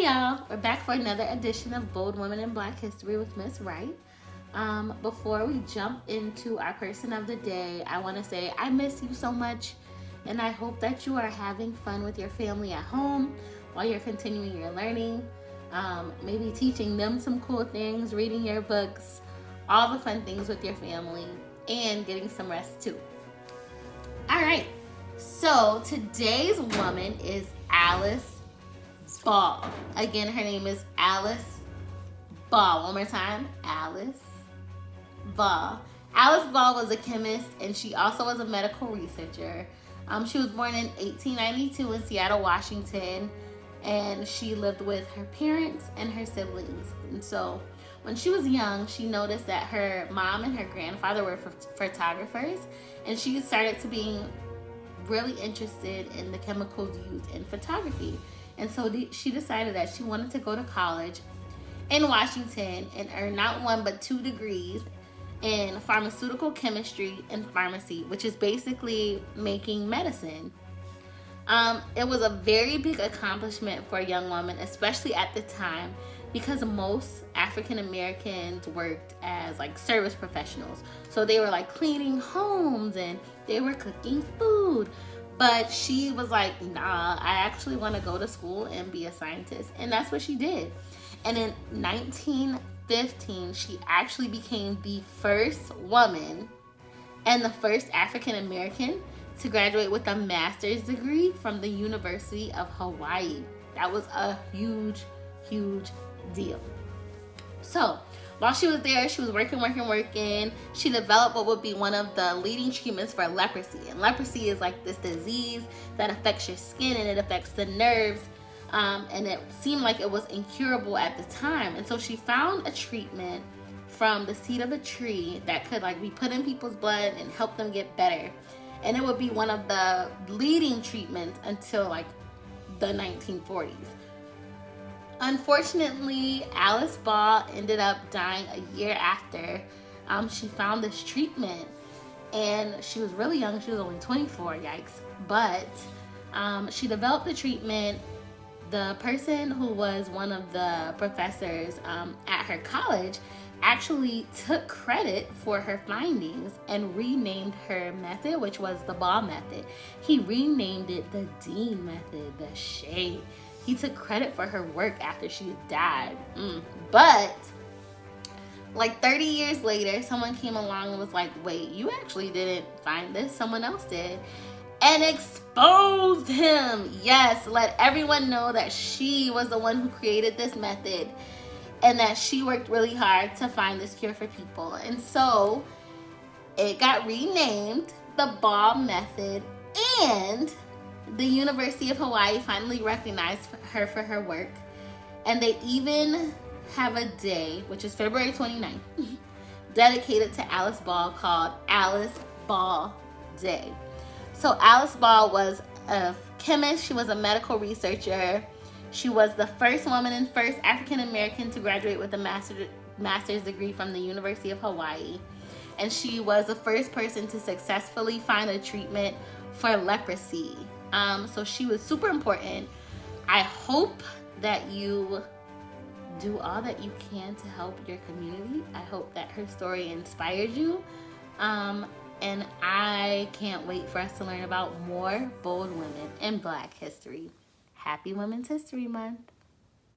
y'all, we're back for another edition of Bold Women in Black History with Miss Wright. Before we jump into our person of the day, I want to say I miss you so much, and I hope that you are having fun with your family at home while you're continuing your learning. Maybe teaching them some cool things, reading your books, all the fun things with your family, and getting some rest too. All right, so today's woman is Alice Ball. Again, her name is Alice Ball. One more time, Alice Ball. Alice Ball was a chemist, and she also was a medical researcher. She was born in 1892 in Seattle, Washington, and she lived with her parents and her siblings. And so when she was young, she noticed that her mom and her grandfather were photographers, and she started to be really interested in the chemicals used in photography. And so she decided that she wanted to go to college in Washington and earn not one but 2 degrees in pharmaceutical chemistry and pharmacy, which is basically making medicine. It was a very big accomplishment for a young woman, especially at the time, because most African Americans worked as like service professionals. So they were like cleaning homes and they were cooking food. But she was like, nah, I actually want to go to school and be a scientist. And that's what she did. And in 1915, she actually became the first woman and the first African American to graduate with a master's degree from the University of Hawaii. That was a huge, huge deal. So while she was there, she was working. She developed what would be one of the leading treatments for leprosy. And leprosy is like this disease that affects your skin and it affects the nerves. And it seemed like it was incurable at the time. And so she found a treatment from the seed of a tree that could like be put in people's blood and help them get better. And it would be one of the leading treatments until like the 1940s. Unfortunately, Alice Ball ended up dying a year after she found this treatment. And she was really young. She was only 24, yikes. But she developed the treatment. The person who was one of the professors at her college actually took credit for her findings and renamed her method, which was the Ball method. He renamed it the Dean method, the shade. He took credit for her work after she died. But like 30 years later, someone came along and was like, wait, you actually didn't find this, someone else did. And exposed him. Yes, let everyone know that she was the one who created this method and that she worked really hard to find this cure for people. And so it got renamed the Ball method, and the University of Hawaii finally recognized her for her work. And they even have a day, which is February 29th, dedicated to Alice Ball, called Alice Ball Day. So Alice Ball was a chemist. She was a medical researcher. She was the first woman and first African American to graduate with a master's degree from the University of Hawaii. And she was the first person to successfully find a treatment for leprosy. So she was super important. I hope that you do all that you can to help your community. I hope that her story inspired you. And I can't wait for us to learn about more bold women in Black history. Happy Women's History Month.